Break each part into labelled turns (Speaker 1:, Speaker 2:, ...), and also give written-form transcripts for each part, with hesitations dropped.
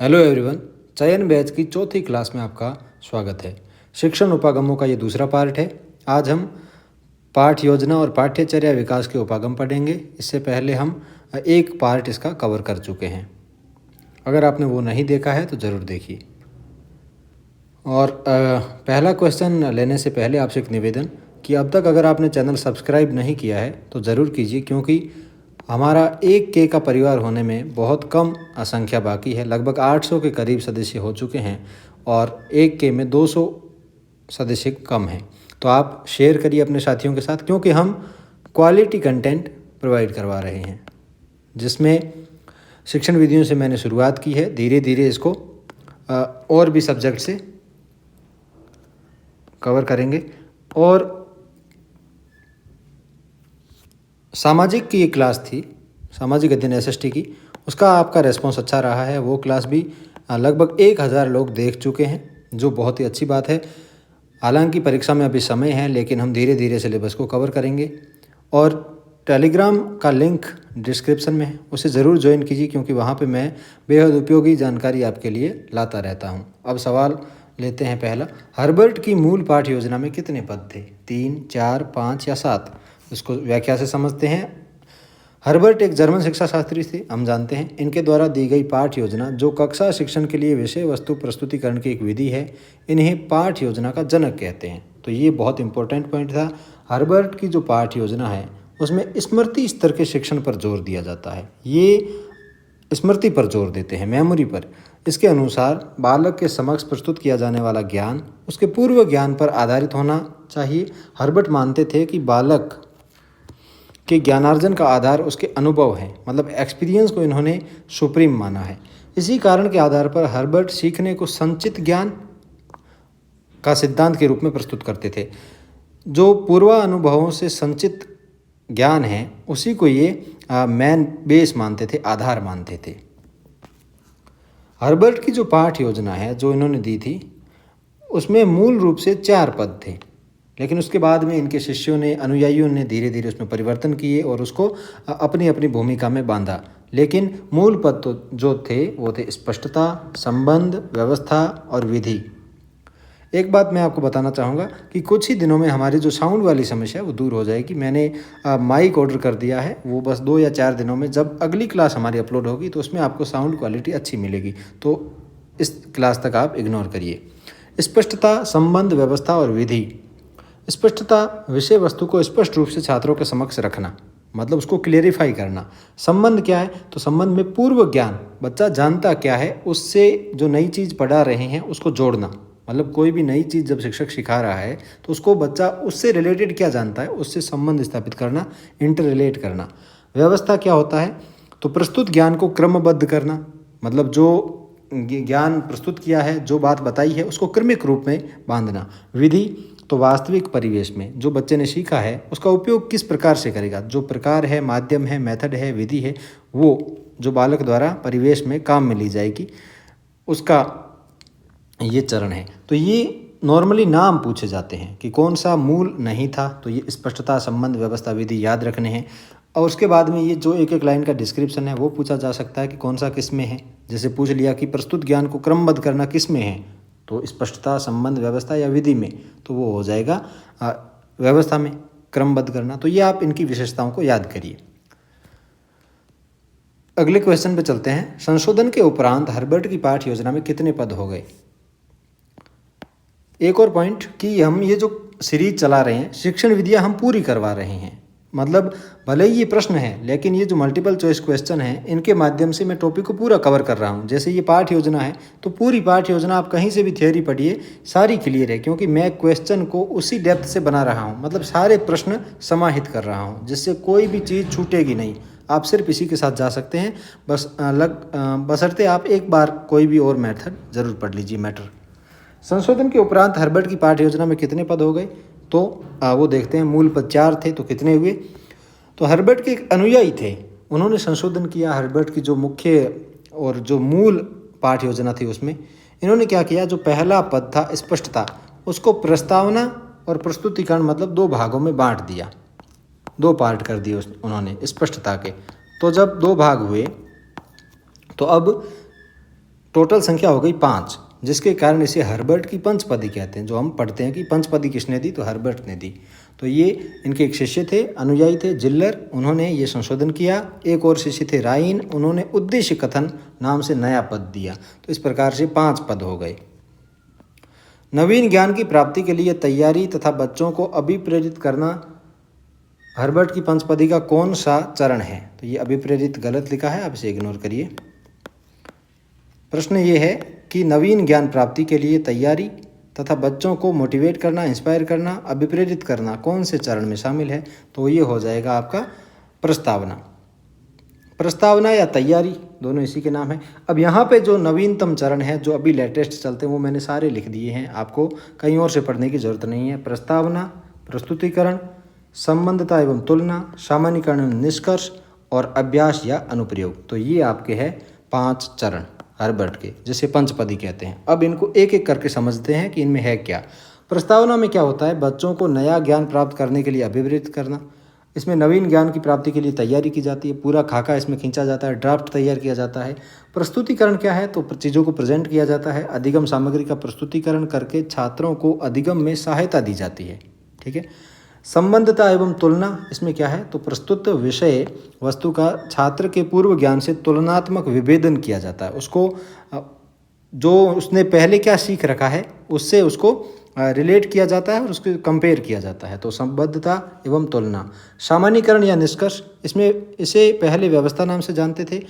Speaker 1: Hello everyone. चयन batch की चौथी क्लास में आपका स्वागत है। शिक्षण उपागमों का ये दूसरा पार्ट है। आज हम पाठ योजना और पाठ्यचर्या विकास के उपागम पढ़ेंगे। इससे पहले हम एक पार्ट इसका कवर कर चुके हैं। अगर आपने वो नहीं देखा है तो ज़रूर देखिए। और पहला क्वेश्चन लेने से पहले आपसे एक निवेदन कि अब तक अगर आपने चैनल सब्सक्राइब नहीं किया है तो ज़रूर कीजिए, क्योंकि हमारा 1K का परिवार होने में बहुत कम संख्या बाकी है। लगभग 800 के करीब सदस्य हो चुके हैं और 1K में 200 सदस्य कम हैं। तो आप शेयर करिए अपने साथियों के साथ, क्योंकि हम क्वालिटी कंटेंट प्रोवाइड करवा रहे हैं, जिसमें शिक्षण विधियों से मैंने शुरुआत की है। धीरे धीरे इसको और भी सब्जेक्ट से कवर करेंगे। और सामाजिक की एक क्लास थी, सामाजिक अध्ययन SST की, उसका आपका रेस्पॉन्स अच्छा रहा है। वो क्लास भी लगभग 1000 लोग देख चुके हैं, जो बहुत ही अच्छी बात है। हालांकि परीक्षा में अभी समय है, लेकिन हम धीरे धीरे सिलेबस को कवर करेंगे। और टेलीग्राम का लिंक डिस्क्रिप्शन में है, उसे ज़रूर ज्वाइन कीजिए, क्योंकि वहाँ पे मैं बेहद उपयोगी जानकारी आपके लिए लाता रहता हूँ। अब सवाल लेते हैं पहला। हर्बर्ट की मूल पाठ्य योजना में कितने पद थे? 3, 4, 5 या 7? इसको व्याख्या से समझते हैं। हर्बर्ट एक जर्मन शिक्षा शास्त्री थे, हम जानते हैं। इनके द्वारा दी गई पाठ्य योजना, जो कक्षा शिक्षण के लिए विषय वस्तु प्रस्तुतिकरण की एक विधि है, इन्हें पाठ्य योजना का जनक कहते हैं। तो ये बहुत इंपॉर्टेंट पॉइंट था। हर्बर्ट की जो पाठ्य योजना है उसमें स्मृति स्तर के शिक्षण पर जोर दिया जाता है। ये स्मृति पर जोर देते हैं, मेमोरी पर। इसके अनुसार बालक के समक्ष प्रस्तुत किया जाने वाला ज्ञान उसके पूर्व ज्ञान पर आधारित होना चाहिए। हर्बर्ट मानते थे कि बालक के ज्ञानार्जन का आधार उसके अनुभव है, मतलब एक्सपीरियंस को इन्होंने सुप्रीम माना है। इसी कारण के आधार पर हर्बर्ट सीखने को संचित ज्ञान का सिद्धांत के रूप में प्रस्तुत करते थे। जो पूर्वानुभवों से संचित ज्ञान है उसी को ये मेन बेस मानते थे, आधार मानते थे। हर्बर्ट की जो पाठ्य योजना है जो इन्होंने दी थी, उसमें मूल रूप से 4 पद थे, लेकिन उसके बाद में इनके शिष्यों ने, अनुयायियों ने धीरे धीरे उसमें परिवर्तन किए और उसको अपनी अपनी भूमिका में बांधा। लेकिन मूल पद तो जो थे वो थे स्पष्टता, संबंध, व्यवस्था और विधि। एक बात मैं आपको बताना चाहूँगा कि कुछ ही दिनों में हमारी जो साउंड वाली समस्या है वो दूर हो जाएगी। मैंने माइक ऑर्डर कर दिया है, वो बस 2 या 4 दिनों में, जब अगली क्लास हमारी अपलोड होगी तो उसमें आपको साउंड क्वालिटी अच्छी मिलेगी। तो इस क्लास तक आप इग्नोर करिए। स्पष्टता, संबंध, व्यवस्था और विधि। स्पष्टता, विषय वस्तु को स्पष्ट रूप से छात्रों के समक्ष रखना, मतलब उसको क्लियरिफाई करना। संबंध क्या है? तो संबंध में पूर्व ज्ञान, बच्चा जानता क्या है उससे जो नई चीज़ पढ़ा रहे हैं उसको जोड़ना। मतलब कोई भी नई चीज़ जब शिक्षक सिखा रहा है तो उसको बच्चा उससे रिलेटेड क्या जानता है उससे संबंध स्थापित करना, इंटर रिलेट करना। व्यवस्था क्या होता है? तो प्रस्तुत ज्ञान को क्रमबद्ध करना, मतलब जो ज्ञान प्रस्तुत किया है, जो बात बताई है, उसको क्रमिक रूप में बांधना। विधि तो वास्तविक परिवेश में जो बच्चे ने सीखा है उसका उपयोग किस प्रकार से करेगा। जो प्रकार है, माध्यम है, मेथड है, विधि है, वो जो बालक द्वारा परिवेश में काम में ली जाएगी, उसका ये चरण है। तो ये नॉर्मली नाम पूछे जाते हैं कि कौन सा मूल नहीं था, तो ये स्पष्टता, संबंध, व्यवस्था, विधि याद रखने हैं। और उसके बाद में ये जो एक एक लाइन का डिस्क्रिप्शन है वो पूछा जा सकता है कि कौन सा किस में है। जैसे पूछ लिया कि प्रस्तुत ज्ञान को क्रमबद्ध करना किस में है, तो स्पष्टता, संबंध, व्यवस्था या विधि में, तो वो हो जाएगा व्यवस्था में क्रमबद्ध करना। तो ये आप इनकी विशेषताओं को याद करिए। अगले क्वेश्चन पे चलते हैं। संशोधन के उपरांत हर्बर्ट की पाठ्य योजना में कितने पद हो गए? एक और पॉइंट कि हम ये जो सीरीज चला रहे हैं, शिक्षण विधियाँ हम पूरी करवा रहे हैं। मतलब भले ही ये प्रश्न है, लेकिन ये जो मल्टीपल चॉइस क्वेश्चन है इनके माध्यम से मैं टॉपिक को पूरा कवर कर रहा हूँ। जैसे ये पाठ्य योजना है तो पूरी पाठ्य योजना आप कहीं से भी थियोरी पढ़िए, सारी क्लियर है, क्योंकि मैं क्वेश्चन को उसी डेप्थ से बना रहा हूँ। मतलब सारे प्रश्न समाहित कर रहा हूँ, जिससे कोई भी चीज़ छूटेगी नहीं। आप सिर्फ इसी के साथ जा सकते हैं, बशर्ते आप एक बार कोई भी और मेथड ज़रूर पढ़ लीजिए, मैटर। संशोधन के उपरांत हर्बर्ट की पाठ्य योजना में कितने पद हो गए? तो वो देखते हैं। मूल पद 4 थे, तो कितने हुए? तो हर्बर्ट के एक अनुयायी थे, उन्होंने संशोधन किया। हर्बर्ट की जो मुख्य और जो मूल पाठ्य योजना थी उसमें इन्होंने क्या किया, जो पहला पद था स्पष्टता, उसको प्रस्तावना और प्रस्तुतिकरण, मतलब 2 भागों में बांट दिया, 2 पार्ट कर दिए उन्होंने स्पष्टता के। तो जब 2 भाग हुए तो अब टोटल संख्या हो गई 5, जिसके कारण इसे हर्बर्ट की पंचपदी कहते हैं। जो हम पढ़ते हैं कि पंचपदी किसने दी, तो हर्बर्ट ने दी। तो ये इनके एक शिष्य थे, अनुयायी थे, जिल्लर, उन्होंने ये संशोधन किया। एक और शिष्य थे राइन, उन्होंने उद्देश्य कथन नाम से नया पद दिया। तो इस प्रकार से 5 पद हो गए। नवीन ज्ञान की प्राप्ति के लिए तैयारी तथा बच्चों को अभिप्रेरित करना हर्बर्ट की पंचपदी का कौन सा चरण है? तो ये अभिप्रेरित गलत लिखा है, आप इसे इग्नोर करिए। प्रश्न ये है कि नवीन ज्ञान प्राप्ति के लिए तैयारी तथा बच्चों को मोटिवेट करना, इंस्पायर करना, अभिप्रेरित करना कौन से चरण में शामिल है? तो ये हो जाएगा आपका प्रस्तावना। प्रस्तावना या तैयारी दोनों इसी के नाम है। अब यहाँ पे जो नवीनतम चरण है, जो अभी लेटेस्ट चलते हैं, वो मैंने सारे लिख दिए हैं, आपको कहीं और से पढ़ने की जरूरत नहीं है। प्रस्तावना, प्रस्तुतिकरण, संबंधता एवं तुलना, सामान्यीकरण एवं निष्कर्ष और अभ्यास या अनुप्रयोग। तो ये आपके हैं 5 चरण हर्बर्ट के, जिसे पंचपदी कहते हैं। अब इनको एक एक करके समझते हैं कि इनमें है क्या। प्रस्तावना में क्या होता है? बच्चों को नया ज्ञान प्राप्त करने के लिए अभिप्रेरित करना। इसमें नवीन ज्ञान की प्राप्ति के लिए तैयारी की जाती है, पूरा खाका इसमें खींचा जाता है, ड्राफ्ट तैयार किया जाता है। प्रस्तुतिकरण क्या है? तो चीज़ों को प्रेजेंट किया जाता है, अधिगम सामग्री का प्रस्तुतिकरण करके छात्रों को अधिगम में सहायता दी जाती है। ठीक है। संबंधता एवं तुलना, इसमें क्या है? तो प्रस्तुत विषय वस्तु का छात्र के पूर्व ज्ञान से तुलनात्मक विभेदन किया जाता है। उसको जो उसने पहले क्या सीख रखा है उससे उसको रिलेट किया जाता है और उसको कंपेयर किया जाता है। तो संबद्धता एवं तुलना। सामान्यीकरण या निष्कर्ष, इसमें इसे पहले व्यवस्था नाम से जानते थे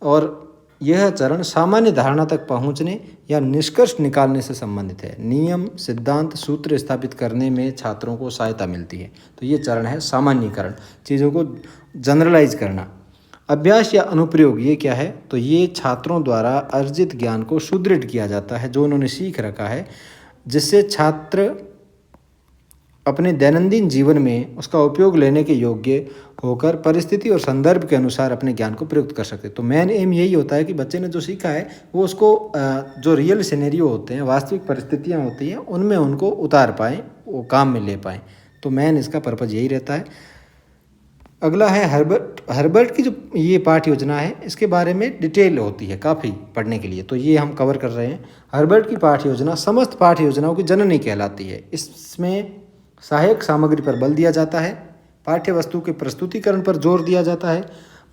Speaker 1: और यह चरण सामान्य धारणा तक पहुंचने या निष्कर्ष निकालने से संबंधित है। नियम, सिद्धांत, सूत्र स्थापित करने में छात्रों को सहायता मिलती है। तो ये चरण है सामान्यीकरण, चीज़ों को जनरलाइज करना। अभ्यास या अनुप्रयोग, ये क्या है? तो ये छात्रों द्वारा अर्जित ज्ञान को सुदृढ़ किया जाता है, जो उन्होंने सीख रखा है, जिससे छात्र अपने दैनंदिन जीवन में उसका उपयोग लेने के योग्य होकर परिस्थिति और संदर्भ के अनुसार अपने ज्ञान को प्रयुक्त कर सकते। तो मेन एम यही होता है कि बच्चे ने जो सीखा है वो उसको जो रियल सिनेरियो होते हैं, वास्तविक परिस्थितियाँ होती हैं, उनमें उनको उतार पाएँ, वो काम में ले पाएँ। तो मेन इसका पर्पज़ यही रहता है। अगला है हर्बर्ट की जो ये पाठ्य योजना है, इसके बारे में डिटेल होती है काफ़ी पढ़ने के लिए, तो ये हम कवर कर रहे हैं। हर्बर्ट की पाठ्य योजना समस्त पाठ्य योजनाओं की जननी कहलाती है। इसमें सहायक सामग्री पर बल दिया जाता है, पाठ्य वस्तु के प्रस्तुतिकरण पर जोर दिया जाता है।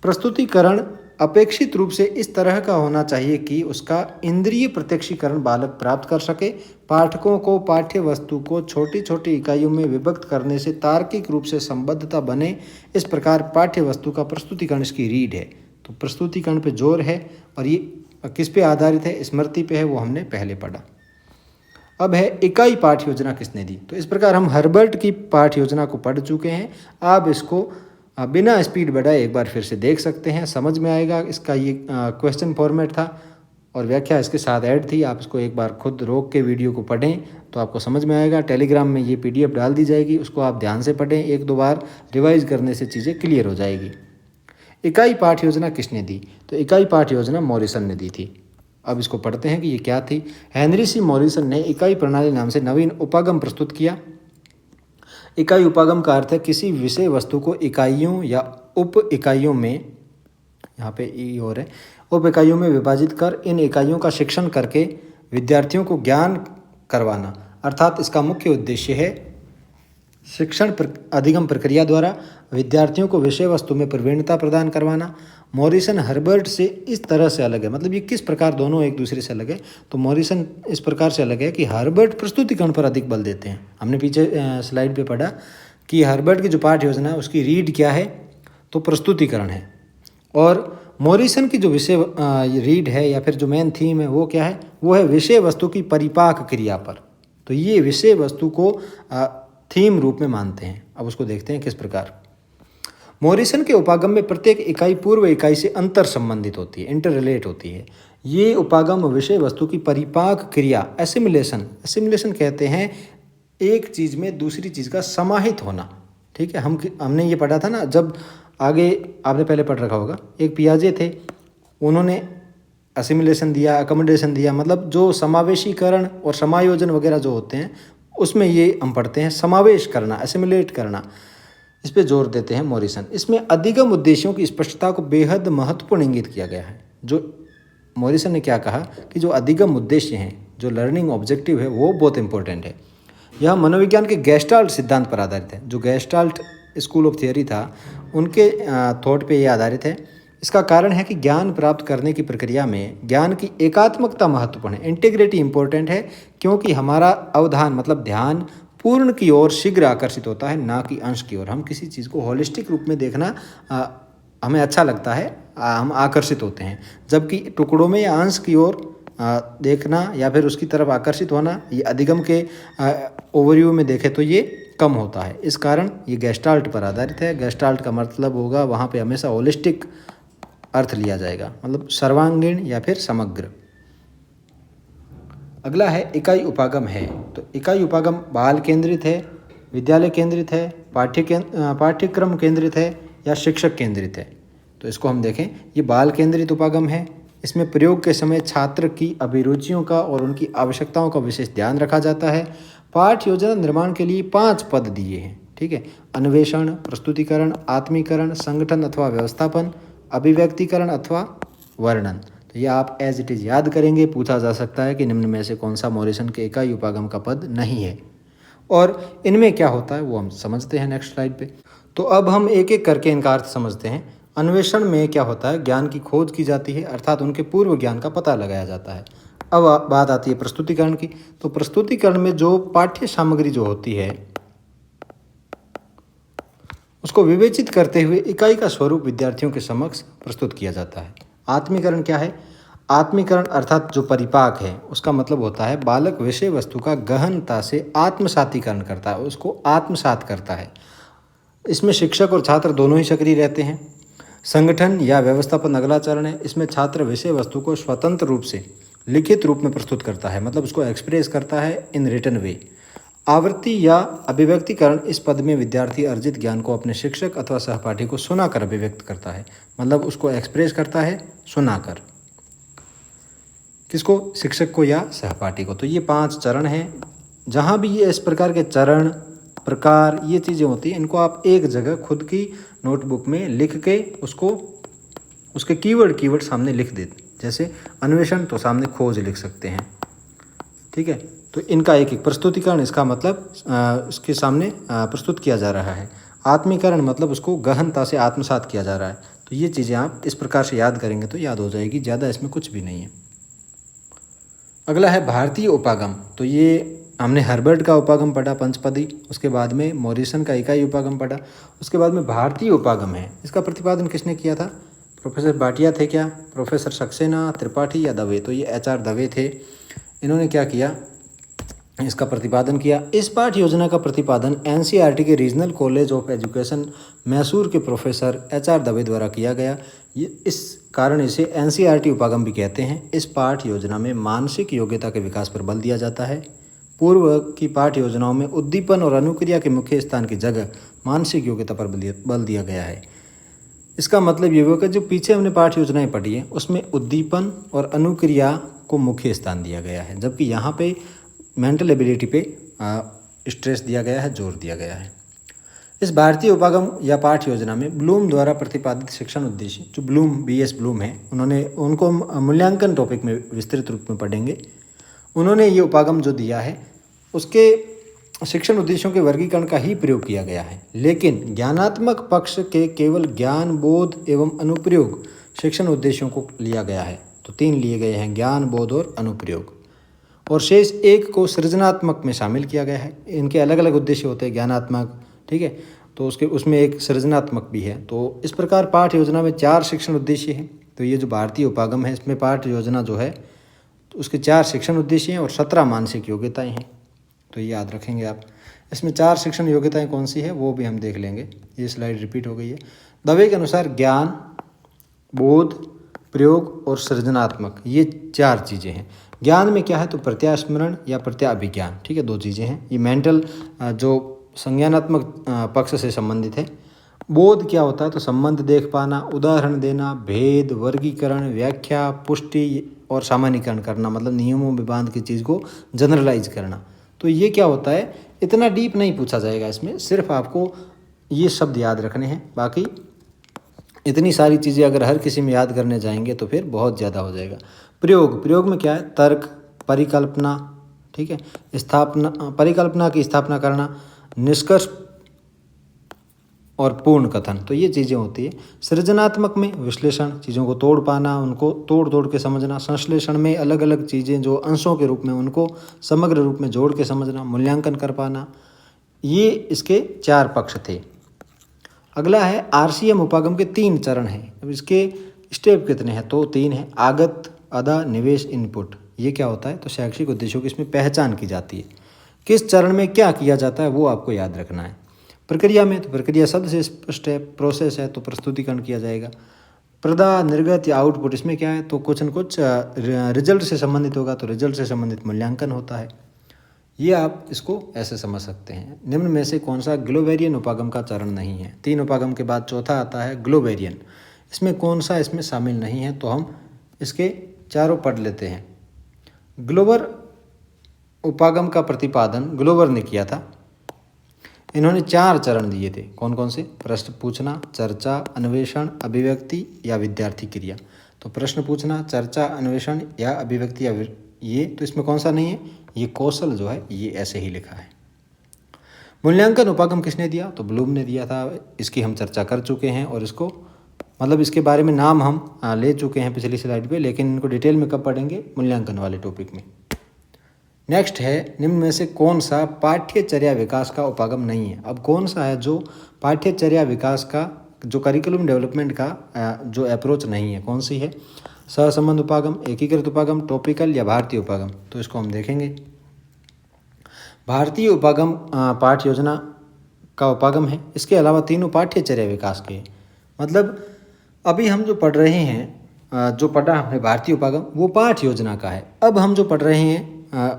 Speaker 1: प्रस्तुतिकरण अपेक्षित रूप से इस तरह का होना चाहिए कि उसका इंद्रिय प्रत्यक्षीकरण बालक प्राप्त कर सके। पाठकों को पाठ्य वस्तु को छोटी छोटी इकाइयों में विभक्त करने से तार्किक रूप से संबद्धता बने, इस प्रकार पाठ्य वस्तु का प्रस्तुतिकरण इसकी रीढ़ है। तो प्रस्तुतिकरण पे जोर है और ये किस पे आधारित है? स्मृति पे है, वो हमने पहले पढ़ा। अब है इकाई पाठ्य योजना किसने दी? तो इस प्रकार हम हर्बर्ट की पाठ्य योजना को पढ़ चुके हैं। आप इसको बिना स्पीड बढ़ाए एक बार फिर से देख सकते हैं, समझ में आएगा। इसका ये क्वेश्चन फॉर्मेट था और व्याख्या इसके साथ ऐड थी। आप इसको एक बार खुद रोक के वीडियो को पढ़ें तो आपको समझ में आएगा। टेलीग्राम में ये PDF डाल दी जाएगी, उसको आप ध्यान से पढ़ें, 1-2 बार रिवाइज करने से चीज़ें क्लियर हो जाएगी। इकाई पाठ्य योजना किसने दी? तो इकाई पाठ्य योजना मॉरिसन ने दी थी। अब इसको पढ़ते हैं कि ये क्या थी। हेनरी सी मॉरिसन ने इकाई प्रणाली नाम से नवीन उपागम प्रस्तुत किया। इकाई उपागम का अर्थ है किसी विषय वस्तु को इकाइयों या उप इकाइयों में, यहाँ पे ई और है, उप इकाइयों में विभाजित कर इन इकाइयों का शिक्षण करके विद्यार्थियों को ज्ञान करवाना। अर्थात इसका मुख्य उद्देश्य है शिक्षण अधिगम प्रक्रिया द्वारा विद्यार्थियों को विषय वस्तु में प्रवीणता प्रदान करवाना। मॉरिसन हर्बर्ट से इस तरह से अलग है, मतलब ये किस प्रकार दोनों एक दूसरे से अलग है? तो मॉरिसन इस प्रकार से अलग है कि हर्बर्ट प्रस्तुतिकरण पर अधिक बल देते हैं। हमने पीछे स्लाइड पे पढ़ा कि हर्बर्ट की जो पाठ्य योजना है उसकी रीड क्या है? तो प्रस्तुतिकरण है। और मॉरिसन की जो विषय रीड है या फिर जो मेन थीम है वो क्या है? वो है विषय वस्तु की परिपाक क्रिया पर। तो ये विषय वस्तु को थीम रूप में मानते हैं। अब उसको देखते हैं किस प्रकार। मॉरिसन के उपागम में प्रत्येक इकाई पूर्व इकाई से अंतर संबंधित होती है, इंटर रिलेट होती है। ये उपागम विषय वस्तु की परिपाक क्रिया, एसिमिलेशन कहते हैं एक चीज़ में दूसरी चीज़ का समाहित होना। ठीक है, हमने ये पढ़ा था ना, जब आगे आपने पहले पढ़ रखा होगा, एक पियाजे थे, उन्होंने एसिमिलेशन दिया, अकोमोडेशन दिया, मतलब जो समावेशीकरण और समायोजन वगैरह जो होते हैं उसमें ये हम पढ़ते हैं समावेश करना, एसिमिलेट करना, इस पे जोर देते हैं मॉरिसन। इसमें अधिगम उद्देश्यों की स्पष्टता को बेहद महत्वपूर्ण इंगित किया गया है। जो मॉरिसन ने क्या कहा कि जो अधिगम उद्देश्य हैं, जो लर्निंग ऑब्जेक्टिव है, वो बहुत इंपॉर्टेंट है। यह मनोविज्ञान के गेस्टाल्ट सिद्धांत पर आधारित है। जो गेस्टाल्ट स्कूल ऑफ थियोरी था, उनके थॉट पे ये आधारित है। इसका कारण है कि ज्ञान प्राप्त करने की प्रक्रिया में ज्ञान की एकात्मकता महत्वपूर्ण है, इंटीग्रिटी इंपॉर्टेंट है, क्योंकि हमारा अवधान मतलब ध्यान पूर्ण की ओर शीघ्र आकर्षित होता है, ना कि अंश की ओर। हम किसी चीज़ को होलिस्टिक रूप में देखना हमें अच्छा लगता है, हम आकर्षित होते हैं, जबकि टुकड़ों में या अंश की ओर देखना या फिर उसकी तरफ आकर्षित होना, ये अधिगम के ओवरव्यू में देखें तो ये कम होता है। इस कारण ये गेस्टाल्ट पर आधारित है। गेस्टाल्ट का मतलब होगा वहाँ पे हमेशा होलिस्टिक अर्थ लिया जाएगा, मतलब सर्वांगीण या फिर समग्र। अगला है इकाई उपागम है। तो इकाई उपागम बाल केंद्रित है, विद्यालय केंद्रित है, पाठ्यक्रम केंद्रित है या शिक्षक केंद्रित है। तो इसको हम देखें, ये बाल केंद्रित उपागम है। इसमें प्रयोग के समय छात्र की अभिरुचियों का और उनकी आवश्यकताओं का विशेष ध्यान रखा जाता है। पाठ योजना निर्माण के लिए 5 पद दिए हैं, ठीक है। अन्वेषण, प्रस्तुतिकरण, आत्मीकरण, संगठन अथवा व्यवस्थापन, अभिव्यक्तिकरण अथवा वर्णन। तो ये आप एज इट इज़ याद करेंगे। पूछा जा सकता है कि निम्न में से कौन सा मॉरिसन के इकाई उपागम का पद नहीं है, और इनमें क्या होता है वो हम समझते हैं नेक्स्ट स्लाइड पे। तो अब हम एक एक करके इनका अर्थ समझते हैं। अन्वेषण में क्या होता है, ज्ञान की खोज की जाती है, अर्थात उनके पूर्व ज्ञान का पता लगाया जाता है। अब बात आती है प्रस्तुतिकरण की। तो प्रस्तुतिकरण में जो पाठ्य सामग्री जो होती है उसको विवेचित करते हुए इकाई का स्वरूप विद्यार्थियों के समक्ष प्रस्तुत किया जाता है। आत्मीकरण क्या है? आत्मीकरण अर्थात जो परिपाक है, उसका मतलब होता है बालक विषय वस्तु का गहनता से आत्मसातीकरण करता है, उसको आत्मसात करता है। इसमें शिक्षक और छात्र दोनों ही सक्रिय रहते हैं। संगठन या व्यवस्थापन अगला चरण है। इसमें छात्र विषय वस्तु को स्वतंत्र रूप से लिखित रूप में प्रस्तुत करता है, मतलब उसको एक्सप्रेस करता है इन रिटन वे। आवृत्ति या अभिव्यक्तिकरण, इस पद में विद्यार्थी अर्जित ज्ञान को अपने शिक्षक अथवा सहपाठी को सुनाकर अभिव्यक्त करता है, मतलब उसको एक्सप्रेस करता है सुनाकर। किसको? शिक्षक को या सहपाठी को। तो ये 5 चरण हैं। जहाँ भी ये इस प्रकार के चरण, प्रकार, ये चीज़ें होती हैं, इनको आप एक जगह खुद की नोटबुक में लिख के उसको उसके कीवर्ड सामने लिख देते। जैसे अन्वेषण तो सामने खोज लिख सकते हैं, ठीक है। तो इनका एक एक प्रस्तुतिकरण, इसका मतलब इसके सामने प्रस्तुत किया जा रहा है। आत्मीकरण मतलब उसको गहनता से आत्मसात किया जा रहा है। तो ये चीज़ें आप इस प्रकार से याद करेंगे तो याद हो जाएगी, ज़्यादा इसमें कुछ भी नहीं है। अगला है भारतीय उपागम। तो ये हमने हर्बर्ट का उपागम पढ़ा पंचपदी, उसके बाद में मॉरिसन का इकाई उपागम पढ़ा, उसके बाद में भारतीय उपागम है। इसका प्रतिपादन किसने किया था? प्रोफेसर भाटिया थे क्या, प्रोफेसर सक्सेना, त्रिपाठी या दवे? तो ये HR दवे थे। इन्होंने क्या किया, इसका प्रतिपादन किया। इस पाठ योजना का प्रतिपादन NCERT के regional college of education Mysore के प्रोफेसर HR दवे द्वारा किया गया। ये इस कारण इसे NCERT उपागम भी कहते हैं। इस पाठ योजना में मानसिक योग्यता के विकास पर बल दिया जाता है। पूर्व की पाठ योजनाओं में उद्दीपन और अनुक्रिया के मुख्य स्थान की जगह मानसिक योग्यता पर बल दिया गया है। इसका मतलब ये हुआ कि जो पीछे हमने पाठ योजनाएं पढ़ी है उसमें उद्दीपन और अनुक्रिया को मुख्य स्थान दिया गया है, जबकि यहाँ पे मेंटल एबिलिटी पे स्ट्रेस दिया गया है, जोर दिया गया है। इस भारतीय उपागम या पाठ योजना में ब्लूम द्वारा प्रतिपादित शिक्षण उद्देश्य, जो ब्लूम BS ब्लूम है, उनको मूल्यांकन टॉपिक में विस्तृत रूप में पढ़ेंगे। उन्होंने ये उपागम जो दिया है उसके शिक्षण उद्देश्यों के वर्गीकरण का ही प्रयोग किया गया है, लेकिन ज्ञानात्मक पक्ष के केवल ज्ञान, बोध एवं अनुप्रयोग शिक्षण उद्देश्यों को लिया गया है। तो 3 लिए गए हैं, ज्ञान, बोध और अनुप्रयोग, और शेष 1 को सृजनात्मक में शामिल किया गया है। इनके अलग अलग उद्देश्य होते हैं, ज्ञानात्मक, ठीक है, तो उसमें एक सृजनात्मक भी है। तो इस प्रकार पाठ योजना में 4 शिक्षण उद्देश्य हैं। तो ये जो भारतीय उपागम है इसमें पाठ योजना जो है तो उसके 4 शिक्षण उद्देश्य हैं और 17 मानसिक योग्यताएं हैं। तो ये याद रखेंगे आप। इसमें 4 शिक्षण योग्यताएं कौन सी है वो भी हम देख लेंगे। ये स्लाइड रिपीट हो गई है। दवे के अनुसार ज्ञान, बोध, प्रयोग और सृजनात्मक, ये 4 चीज़ें हैं। ज्ञान में क्या है तो प्रत्यास्मरण या प्रत्याभिज्ञान, ठीक है, 2 चीज़ें हैं। ये मेंटल जो संज्ञानात्मक पक्ष से संबंधित है। बोध क्या होता है तो संबंध देख पाना, उदाहरण देना, भेद, वर्गीकरण, व्याख्या, पुष्टि और सामान्यीकरण करना, मतलब नियमों में बांध की चीज़ को जनरलाइज करना। तो ये क्या होता है, इतना डीप नहीं पूछा जाएगा इसमें, सिर्फ आपको ये शब्द याद रखने हैं, बाकी इतनी सारी चीज़ें अगर हर किसी में याद करने जाएंगे तो फिर बहुत ज़्यादा हो जाएगा। प्रयोग में क्या है, तर्क, परिकल्पना, ठीक है, स्थापना, परिकल्पना की स्थापना करना, निष्कर्ष और पूर्ण कथन, तो ये चीज़ें होती है। सृजनात्मक में विश्लेषण, चीज़ों को तोड़ पाना, उनको तोड़ तोड़ के समझना। संश्लेषण में अलग अलग चीज़ें जो अंशों के रूप में उनको समग्र रूप में जोड़ के समझना, मूल्यांकन कर पाना। ये इसके 4 पक्ष थे। अगला है RCM उपागम के 3 चरण हैं। अब इसके स्टेप कितने हैं, तो 3 हैं। आगत, अदा, निवेश, इनपुट। ये क्या होता है, तो शैक्षिक उद्देश्यों की इसमें पहचान की जाती है। किस चरण में क्या किया जाता है वो आपको याद रखना है। प्रक्रिया में, तो प्रक्रिया शब्द से स्पष्ट है। प्रोसेस है तो प्रस्तुतिकरण किया जाएगा। प्रदा, निर्गत या आउटपुट, इसमें क्या है, तो कुछ न कुछ रिजल्ट से संबंधित होगा, तो रिजल्ट से संबंधित मूल्यांकन होता है। ये आप इसको ऐसे समझ सकते हैं। निम्न में से कौन सा ग्लोबेरियन उपागम का चरण नहीं है। 3 उपागम के बाद चौथा आता है ग्लोबेरियन। इसमें कौन सा इसमें शामिल नहीं है, तो हम इसके चारों पढ़ लेते हैं। ग्लोबर उपागम का प्रतिपादन ग्लोबर ने किया था। इन्होंने 4 चरण दिए थे। कौन कौन से, प्रश्न पूछना, चर्चा, अन्वेषण, अभिव्यक्ति या विद्यार्थी क्रिया। तो प्रश्न पूछना, चर्चा, अन्वेषण या अभिव्यक्ति या ये, तो इसमें कौन सा नहीं है, ये कौशल जो है ये ऐसे ही लिखा है। मूल्यांकन उपागम किसने दिया, तो ब्लूम ने दिया था। इसकी हम चर्चा कर चुके हैं और इसको मतलब इसके बारे में नाम हम ले चुके हैं पिछली स्लाइड पे, लेकिन इनको डिटेल में कब पढ़ेंगे, मूल्यांकन वाले टॉपिक में। नेक्स्ट है, निम्न में से कौन सा पाठ्यचर्या विकास का उपागम नहीं है। अब कौन सा है जो पाठ्यचर्या विकास का, जो करिकुलम डेवलपमेंट का जो अप्रोच नहीं है, कौन सी है। सहसंबंध उपागम, एकीकृत उपागम, टॉपिकल या भारतीय उपागम, तो इसको हम देखेंगे। भारतीय उपागम पाठ्य योजना का उपागम है। इसके अलावा तीनों पाठ्यचर्या विकास के, मतलब अभी हम जो पढ़ रहे हैं, जो पढ़ा हमने भारतीय उपागम वो पाठ्य योजना का है। अब हम जो पढ़ रहे हैं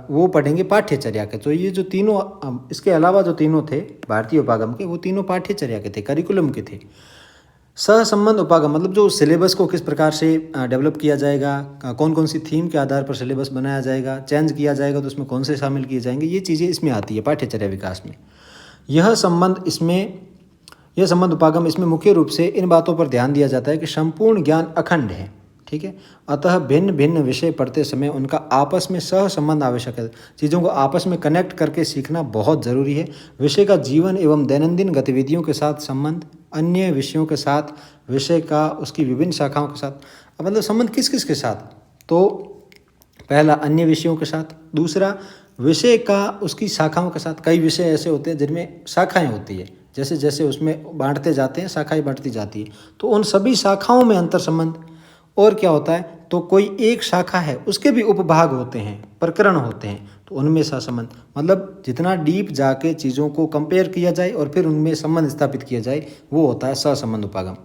Speaker 1: वो पढ़ेंगे पाठ्यचर्या के। तो ये जो तीनों, इसके अलावा जो तीनों थे भारतीय उपागम के, वो तीनों पाठ्यचर्या के थे, करिकुलम के थे। सहसंबंध उपागम मतलब जो सिलेबस को किस प्रकार से डेवलप किया जाएगा, कौन कौन सी थीम के आधार पर सिलेबस बनाया जाएगा, चेंज किया जाएगा तो उसमें कौन से शामिल किए जाएंगे, ये चीज़ें इसमें आती है पाठ्यचर्या विकास में। यह संबंध उपागम इसमें मुख्य रूप से इन बातों पर ध्यान दिया जाता है कि संपूर्ण ज्ञान अखंड है, ठीक है। अतः भिन्न भिन्न विषय पढ़ते समय उनका आपस में सह संबंध आवश्यक है। चीज़ों को आपस में कनेक्ट करके सीखना बहुत ज़रूरी है। विषय का जीवन एवं दैनंदिन गतिविधियों के साथ संबंध, अन्य विषयों के साथ, विषय का उसकी विभिन्न शाखाओं के साथ, अब मतलब संबंध किस किस के साथ, तो पहला अन्य विषयों के साथ, दूसरा विषय का उसकी शाखाओं के साथ। कई विषय ऐसे होते हैं जिनमें शाखाएँ होती है, जैसे जैसे उसमें बांटते जाते हैं शाखाएँ बढ़ती जाती है, तो उन सभी शाखाओं में अंतर संबंध। और क्या होता है, तो कोई एक शाखा है उसके भी उपभाग होते हैं, प्रकरण होते हैं, तो उनमें सहसंबंध, मतलब जितना डीप जाके चीज़ों को कंपेयर किया जाए और फिर उनमें संबंध स्थापित किया जाए, वो होता है सहसंबंध उपागम।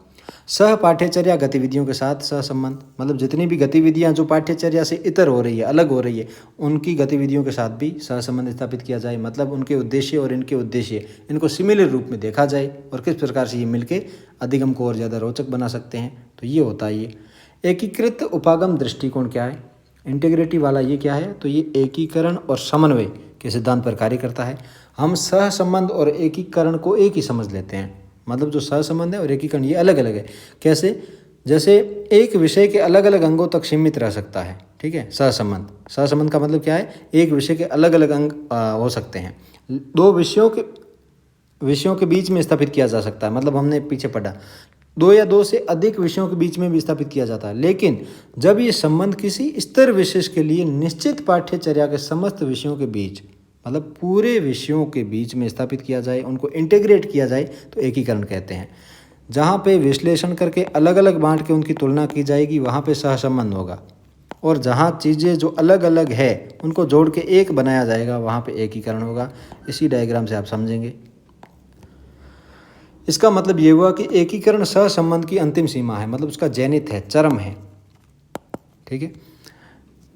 Speaker 1: सह पाठ्यचर्या गतिविधियों के साथ सहसंबंध, मतलब जितनी भी गतिविधियां जो पाठ्यचर्या से इतर हो रही है, अलग हो रही है, उनकी गतिविधियों के साथ भी सहसंबंध स्थापित किया जाए। मतलब उनके उद्देश्य और इनके उद्देश्य, इनको सिमिलर रूप में देखा जाए और किस प्रकार से ये मिलके अधिगम को और ज़्यादा रोचक बना सकते हैं, तो ये होता है ये। एकीकृत उपागम दृष्टिकोण क्या है, इंटीग्रिटी वाला ये क्या है, तो ये एकीकरण और समन्वय के सिद्धांत पर कार्य करता है। हम सहसंबंध और एकीकरण को एक ही समझ लेते हैं, मतलब जो सहसंबंध है और एकीकरण ये अलग अलग है। कैसे, जैसे एक विषय के अलग अलग अंगों तक सीमित रह सकता है, ठीक है। सहसंबंध का मतलब क्या है, एक विषय के अलग अलग अंग हो सकते हैं, दो विषयों के बीच में स्थापित किया जा सकता है, मतलब हमने पीछे पढ़ा 2 या 2 से अधिक विषयों के बीच में भी स्थापित किया जाता है। लेकिन जब ये संबंध किसी स्तर विशेष के लिए निश्चित पाठ्यचर्या के समस्त विषयों के बीच, मतलब पूरे विषयों के बीच में स्थापित किया जाए, उनको इंटीग्रेट किया जाए, तो एकीकरण कहते हैं। जहाँ पे विश्लेषण करके अलग अलग बांट के उनकी तुलना की जाएगी, वहाँ पे सहसंबंध होगा। और जहाँ चीज़ें जो अलग अलग है उनको जोड़ के एक बनाया जाएगा, वहाँ पे एकीकरण होगा। इसी डायग्राम से आप समझेंगे। इसका मतलब ये हुआ कि एकीकरण सहसंबंध की अंतिम सीमा है, मतलब उसका जेनिथ है, चरम है, ठीक है।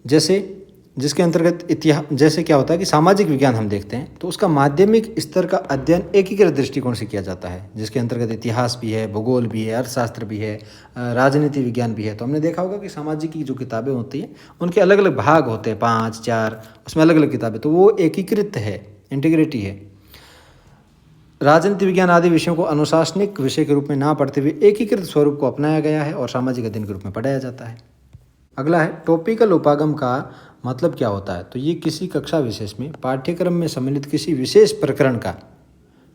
Speaker 1: जैसे जिसके अंतर्गत जैसे क्या होता है कि सामाजिक विज्ञान हम देखते हैं, तो उसका माध्यमिक स्तर का अध्ययन एकीकृत दृष्टिकोण से किया जाता है, जिसके अंतर्गत इतिहास भी है, भूगोल भी है, अर्थशास्त्र भी है, राजनीति विज्ञान भी है। तो हमने देखा होगा कि सामाजिक की जो किताबें होती हैं उनके अलग अलग भाग होते हैं, 5, 4, उसमें अलग अलग किताबें, तो वो एकीकृत है, इंटीग्रिटी है। राजनीति विज्ञान आदि विषयों को अनुशासनिक विषय के रूप में ना पढ़ते हुए एकीकृत स्वरूप को अपनाया गया है और सामाजिक अध्ययन के रूप में पढ़ाया जाता है। अगला है टॉपिकल उपागम का मतलब क्या होता है। तो ये किसी कक्षा विशेष में पाठ्यक्रम में सम्मिलित किसी विशेष प्रकरण का,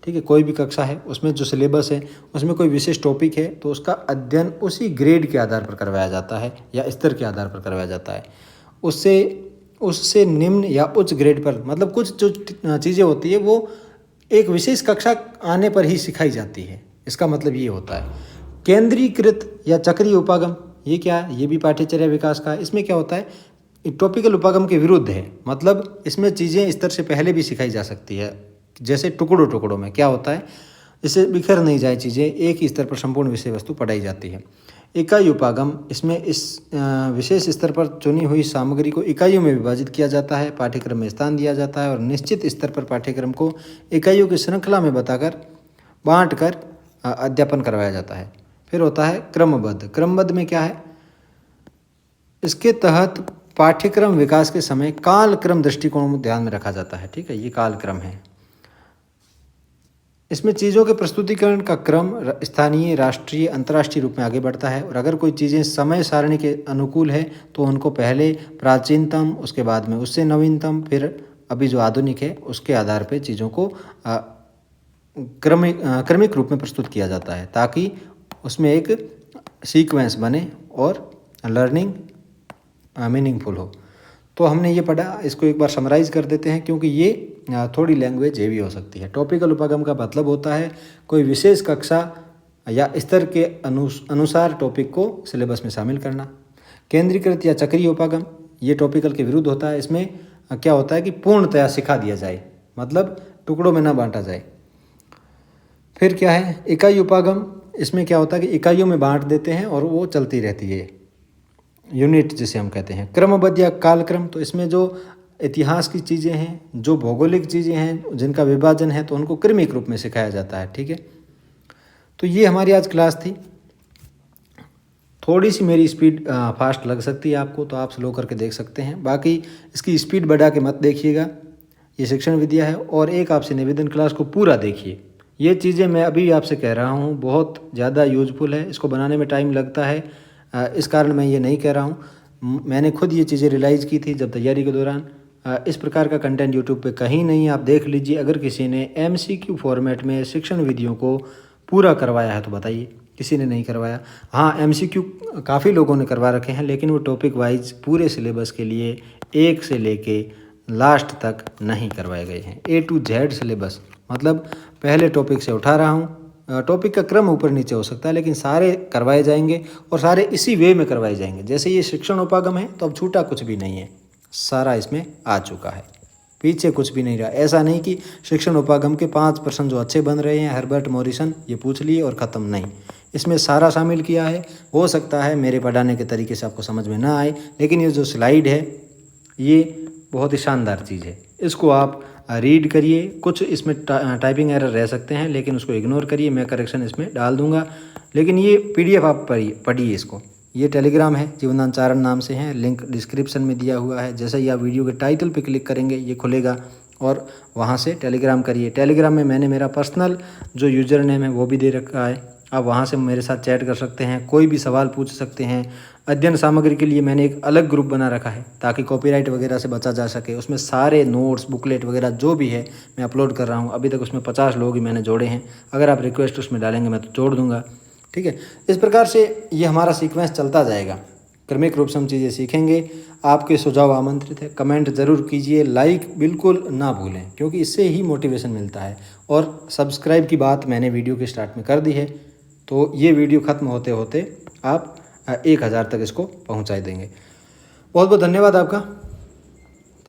Speaker 1: ठीक है, कोई भी कक्षा है उसमें जो सिलेबस है उसमें कोई विशेष टॉपिक है तो उसका अध्ययन उसी ग्रेड के आधार पर करवाया जाता है या स्तर के आधार पर करवाया जाता है। उससे निम्न या उच्च ग्रेड पर, मतलब कुछ जो चीज़ें होती है वो एक विशेष कक्षा आने पर ही सिखाई जाती है, इसका मतलब ये होता है। केंद्रीकृत या चक्रीय उपागम, ये क्या है, ये भी पाठ्यचर्या विकास का है। इसमें क्या होता है, टॉपिकल उपागम के विरुद्ध है, मतलब इसमें चीज़ें स्तर से पहले भी सिखाई जा सकती है। जैसे टुकड़ों टुकड़ों में क्या होता है, इससे बिखर नहीं जाए चीज़ें, एक ही स्तर पर संपूर्ण विषय वस्तु पढ़ाई जाती है। इकाई उपागम, इसमें इस विशेष स्तर पर चुनी हुई सामग्री को इकाइयों में विभाजित किया जाता है, पाठ्यक्रम में स्थान दिया जाता है और निश्चित स्तर पर पाठ्यक्रम को इकाइयों की श्रृंखला में बांट कर अध्यापन करवाया जाता है। फिर होता है क्रमबद्ध। क्रमबद्ध में क्या है, इसके तहत पाठ्यक्रम विकास के समय कालक्रम दृष्टिकोण को ध्यान में रखा जाता है। ठीक है, ये कालक्रम है। इसमें चीज़ों के प्रस्तुतिकरण का क्रम स्थानीय, राष्ट्रीय, अंतर्राष्ट्रीय रूप में आगे बढ़ता है और अगर कोई चीज़ें समय सारणी के अनुकूल है तो उनको पहले प्राचीनतम, उसके बाद में उससे नवीनतम, फिर अभी जो आधुनिक है उसके आधार पर चीज़ों को क्रमिक रूप में प्रस्तुत किया जाता है ताकि उसमें एक सीक्वेंस बने और लर्निंग मीनिंगफुल हो। तो हमने ये पढ़ा, इसको एक बार समराइज़ कर देते हैं क्योंकि ये थोड़ी लैंग्वेज हेवी हो सकती है। टॉपिकल उपागम का मतलब होता है कोई विशेष कक्षा या स्तर के अनुसार टॉपिक को सिलेबस में शामिल करना। केंद्रीकृत या चक्रीय उपागम, ये टॉपिकल के विरुद्ध होता है। इसमें क्या होता है कि पूर्णतया सिखा दिया जाए, मतलब टुकड़ों में ना बांटा जाए। फिर क्या है इकाई उपागम, इसमें क्या होता है कि इकाइयों में बांट देते हैं और वो चलती रहती है, यूनिट जिसे हम कहते हैं। क्रमबद्ध या कालक्रम, तो इसमें जो इतिहास की चीज़ें हैं, जो भौगोलिक चीज़ें हैं, जिनका विभाजन है, तो उनको क्रमिक रूप में सिखाया जाता है। ठीक है, तो ये हमारी आज क्लास थी। थोड़ी सी मेरी स्पीड फास्ट लग सकती है आपको, तो आप स्लो करके देख सकते हैं। बाकी इसकी स्पीड बढ़ा के मत देखिएगा, ये शिक्षण विद्या है। और एक आपसे निवेदन, क्लास को पूरा देखिए। ये चीज़ें मैं अभी आपसे कह रहा हूँ बहुत ज़्यादा यूजफुल है, इसको बनाने में टाइम लगता है, इस कारण मैं ये नहीं कह रहा हूँ। मैंने खुद ये चीज़ें रियलाइज़ की थी जब तैयारी के दौरान। इस प्रकार का कंटेंट यूट्यूब पे कहीं नहीं, आप देख लीजिए। अगर किसी ने MCQ फॉर्मेट में शिक्षण विधियों को पूरा करवाया है तो बताइए, किसी ने नहीं करवाया। हाँ, MCQ काफ़ी लोगों ने करवा रखे हैं, लेकिन वो टॉपिक वाइज पूरे सिलेबस के लिए एक से लेके लास्ट तक नहीं करवाए गए हैं। A to Z सिलेबस, मतलब पहले टॉपिक से उठा रहा हूँ। टॉपिक का क्रम ऊपर नीचे हो सकता है, लेकिन सारे करवाए जाएंगे और सारे इसी वे में करवाए जाएंगे। जैसे ये शिक्षण उपागम है तो अब छूटा कुछ भी नहीं है, सारा इसमें आ चुका है, पीछे कुछ भी नहीं रहा। ऐसा नहीं कि शिक्षण उपागम के 5 प्रश्न जो अच्छे बन रहे हैं हर्बर्ट मॉरिसन ये पूछ लिए और ख़त्म, नहीं, इसमें सारा शामिल किया है। हो सकता है मेरे पढ़ाने के तरीके से आपको समझ में ना आए, लेकिन ये जो स्लाइड है ये बहुत ही शानदार चीज़ है। इसको आप रीड करिए। कुछ इसमें टाइपिंग एरर रह सकते हैं, लेकिन उसको इग्नोर करिए, मैं करेक्शन इसमें डाल दूंगा। लेकिन ये PDF आप पढ़िए इसको। ये टेलीग्राम है, जीवनाचारण नाम से है, लिंक डिस्क्रिप्शन में दिया हुआ है। जैसे ही आप वीडियो के टाइटल पे क्लिक करेंगे ये खुलेगा और वहाँ से टेलीग्राम करिए। टेलीग्राम में मैंने मेरा पर्सनल जो यूज़र नेम है वो भी दे रखा है, आप वहाँ से मेरे साथ चैट कर सकते हैं, कोई भी सवाल पूछ सकते हैं। अध्ययन सामग्री के लिए मैंने एक अलग ग्रुप बना रखा है ताकि कॉपीराइट वगैरह से बचा जा सके। उसमें सारे नोट्स, बुकलेट वगैरह जो भी है मैं अपलोड कर रहा हूँ। अभी तक उसमें 50 लोग ही मैंने जोड़े हैं। अगर आप रिक्वेस्ट उसमें डालेंगे मैं तो जोड़ दूँगा। ठीक है, इस प्रकार से ये हमारा सीक्वेंस चलता जाएगा, क्रमिक रूप से हम चीज़ें सीखेंगे। आपके सुझाव आमंत्रित है, कमेंट ज़रूर कीजिए, लाइक बिल्कुल ना भूलें क्योंकि इससे ही मोटिवेशन मिलता है। और सब्सक्राइब की बात मैंने वीडियो के स्टार्ट में कर दी है, तो ये वीडियो ख़त्म होते होते आप 1000 तक इसको पहुंचा देंगे। बहुत बहुत धन्यवाद आपका।